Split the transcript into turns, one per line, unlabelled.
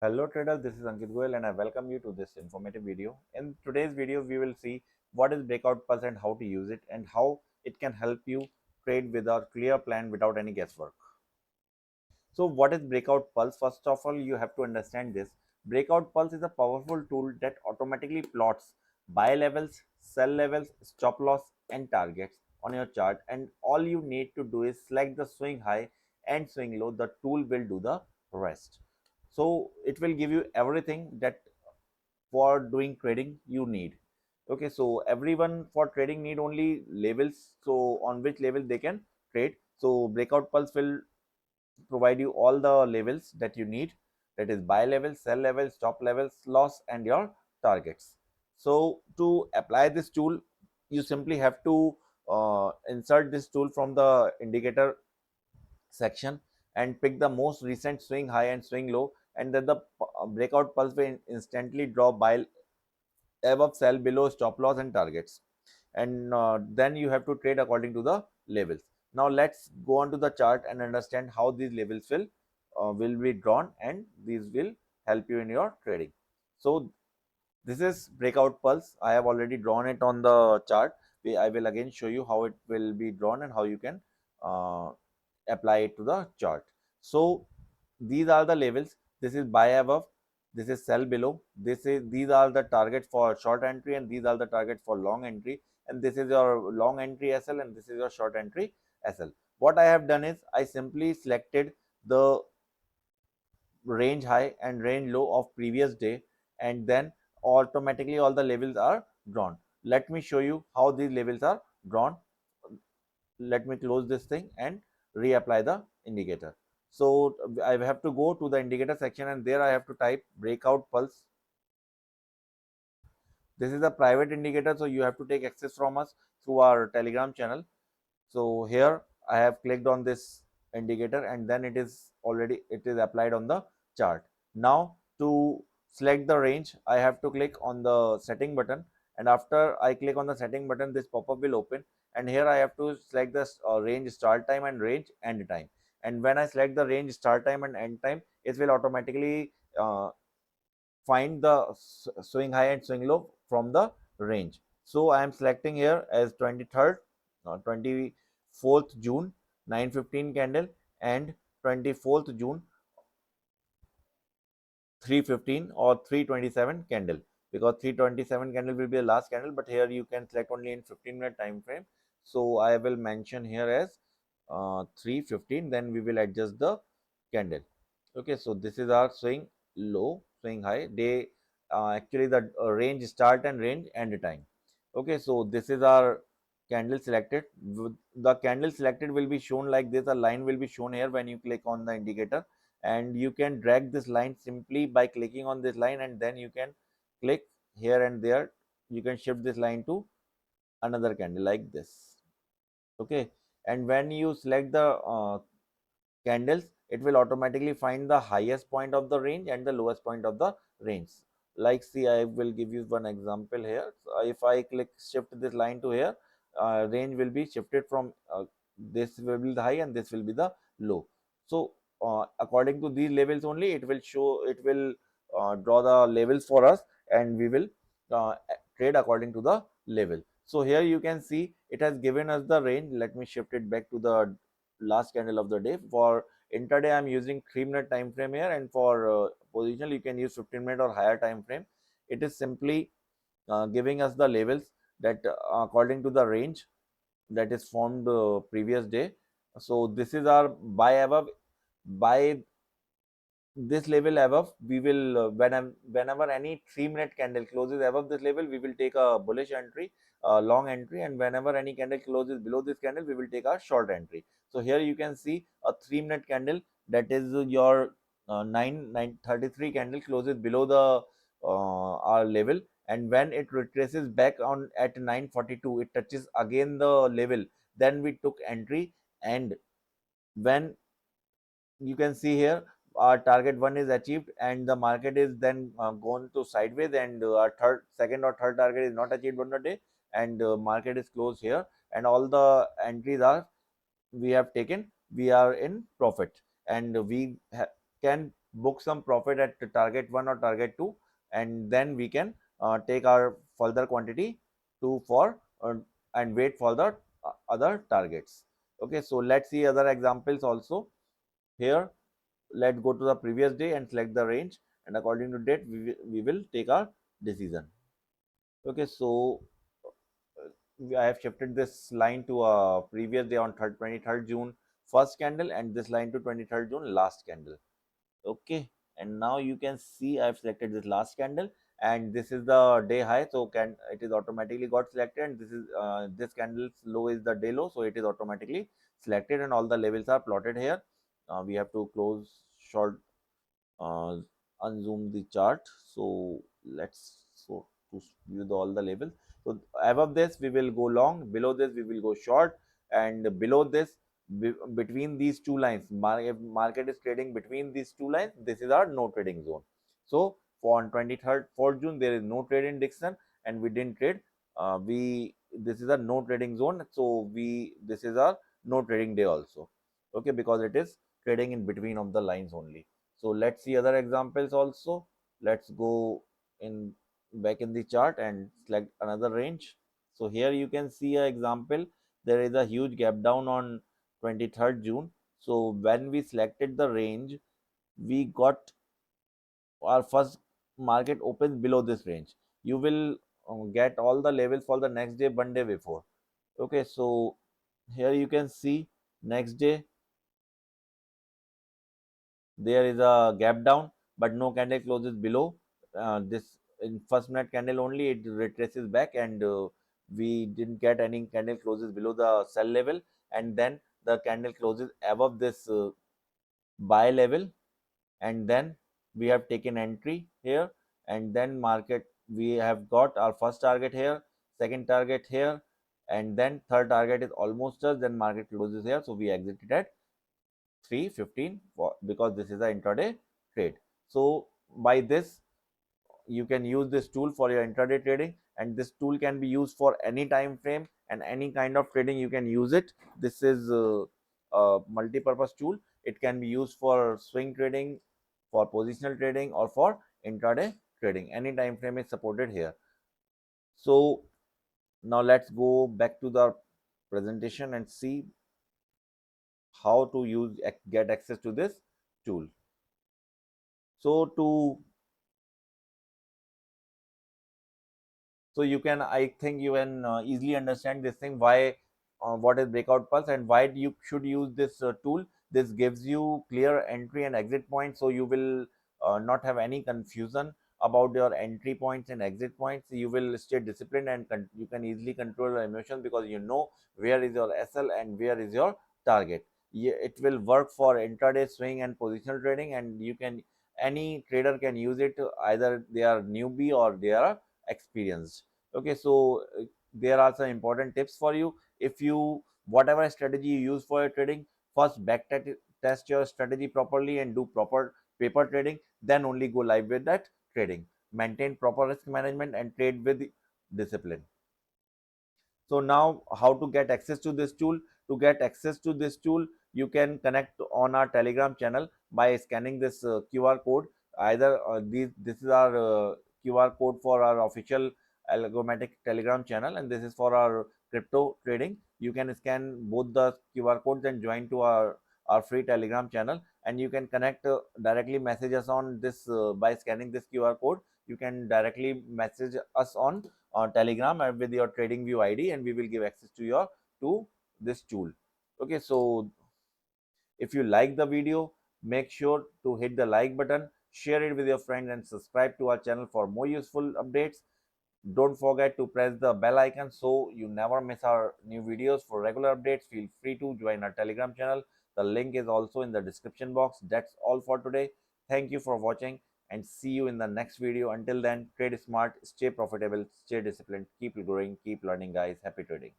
Hello traders, this is Ankit Goyal and I welcome you to this informative video. In today's video, we will see what is Breakout Pulse and how to use it and how it can help you trade with a clear plan without any guesswork. So what is Breakout Pulse? First of all, you have to understand this. Breakout Pulse is a powerful tool that automatically plots buy levels, sell levels, stop loss and targets on your chart, and all you need to do is select the swing high and swing low. The tool will do the rest. So it will give you everything that for doing trading you need. Okay, so everyone for trading need only levels, so on which level they can trade. So Breakout Pulse will provide you all the levels that you need, that is buy level, sell level, stop levels, loss and your targets. So to apply this tool, you simply have to insert this tool from the indicator section and pick the most recent swing high and swing low, and then the Breakout Pulse will instantly draw buy above, sell below, stop loss and targets, and then you have to trade according to the levels. Now let's go on to the chart and understand how these levels will be drawn, and these will help you in your trading. So this is Breakout Pulse. I have already drawn it on the chart. I will again show you how it will be drawn and how you can uh, apply it to the chart. So these are the levels. This is buy above, this is sell below, these are the targets for short entry, and these are the targets for long entry, and this is your long entry SL, and this is your short entry SL. What I have done is I simply selected the range high and range low of previous day, and then automatically all the levels are drawn. Let me show you how these levels are drawn. Let me close this thing and reapply the indicator. So I have to go to the indicator section, and there I have to type Breakout Pulse. This is a private indicator, so you have to take access from us through our Telegram channel. So here I have clicked on this indicator, and then it is applied on the chart. Now to select the range, I have to click on the setting button, and after I click on the setting button, this pop-up will open, and here I have to select the range start time and range end time. And when I select the range start time and end time, it will automatically find the swing high and swing low from the range. So I am selecting here as 23rd, 24th June 9:15 candle, and 24th June 3:15 or 3:27 candle, because 3:27 candle will be the last candle, but here you can select only in 15-minute time frame. So I will mention here as 3:15, then we will adjust the candle. Okay, so this is our swing low, swing high. They actually the range start and range end time. Okay, so this is our candle selected. The candle selected will be shown like this. A line will be shown here when you click on the indicator, and you can drag this line simply by clicking on this line, and then you can click here and there. You can shift this line to another candle like this. Okay, and when you select the candles, it will automatically find the highest point of the range and the lowest point of the range. Like, see, I will give you one example here. So if I click shift this line to here, range will be shifted from this will be the high and this will be the low. So according to these levels only, it will draw the levels for us, and we will trade according to the level. So here you can see it has given us the range. Let me shift it back to the last candle of the day. For intraday, I'm using 3-minute time frame here, and for positional, you can use 15-minute or higher time frame. It is simply giving us the levels that according to the range that is formed previous day. So this is our buy above. By this level above, we will whenever any 3-minute candle closes above this level, we will take a bullish entry, long entry, and whenever any candle closes below this candle, we will take a short entry. So here you can see a 3-minute candle, that is your 9:33 candle closes below the our level, and when it retraces back on at 9:42, it touches again the level, then we took entry. And when you can see here, our target one is achieved, and the market is then gone to sideways, and our second or third target is not achieved on the day, and market is closed here, and all the entries are we have taken, we are in profit, and we can book some profit at target 1 or target 2, and then we can take our further quantity to for and wait for the other targets. Okay, so let's see other examples also. Here, let's go to the previous day and select the range, and according to date we will take our decision. Okay, so I have shifted this line to a previous day on 23rd June first candle, and this line to 23rd June last candle. Okay, and now you can see I've selected this last candle, and this is the day high, so can it is automatically got selected, and this is this candle's low is the day low, so it is automatically selected, and all the levels are plotted here. We have to close short, uh, unzoom the chart. So let's so to view all the labels. So above this we will go long, below this we will go short, and below this between these two lines, if market is trading between these two lines, this is our no trading zone. So for on 23rd 4th June there is no trade in Dixon, and we didn't trade. We This is a no trading zone, so we this is our no trading day also. Okay, because it is trading in between of the lines only. So let's see other examples also. Let's go in back in the chart and select another range. So here you can see an example. There is a huge gap down on 23rd June. So when we selected the range, we got our first market opens below this range. You will get all the levels for the next day one day before. Okay, so here you can see next day there is a gap down, but no candle closes below this in first minute candle only. It retraces back, and we didn't get any candle closes below the sell level, and then the candle closes above this buy level, and then we have taken entry here, and then market we have got our first target here, second target here, and then third target is almost us, then market closes here, so we exited at 3:15 because this is an intraday trade. So by this you can use this tool for your intraday trading, and this tool can be used for any time frame and any kind of trading. You can use it. This is a multi-purpose tool. It can be used for swing trading, for positional trading, or for intraday trading. Any time frame is supported here. So now let's go back to the presentation and see how to get access to this tool. So you can, I think you can easily understand this thing, why what is breakout pulse and why you should use this tool. This gives you clear entry and exit points, so you will not have any confusion about your entry points and exit points. You will stay disciplined, and you can easily control your emotions because you know where is your SL and where is your target. It will work for intraday swing and positional trading, and you can, any trader can use it, either they are newbie or they are experienced. Okay, so there are some important tips for you. If you, whatever strategy you use for your trading, first back test your strategy properly and do proper paper trading, then only go live with that trading. Maintain proper risk management and trade with discipline. So now how to get access to this tool? To get access to this tool, you can connect on our Telegram channel by scanning this QR code. Either this is our QR code for our official AlgoMatic Telegram channel, and this is for our crypto trading. You can scan both the QR codes and join to our free Telegram channel, and you can connect directly message us on this by scanning this QR code. You can directly message us on Telegram and with your trading view ID, and we will give access to your to this tool. Okay, so if you like the video, make sure to hit the like button, share it with your friends, and subscribe to our channel for more useful updates. Don't forget to press the bell icon so you never miss our new videos. For regular updates, feel free to join our Telegram channel. The link is also in the description box. That's all for today. Thank you for watching, and see you in the next video. Until then, trade smart, stay profitable, stay disciplined, keep growing, keep learning, guys. Happy trading.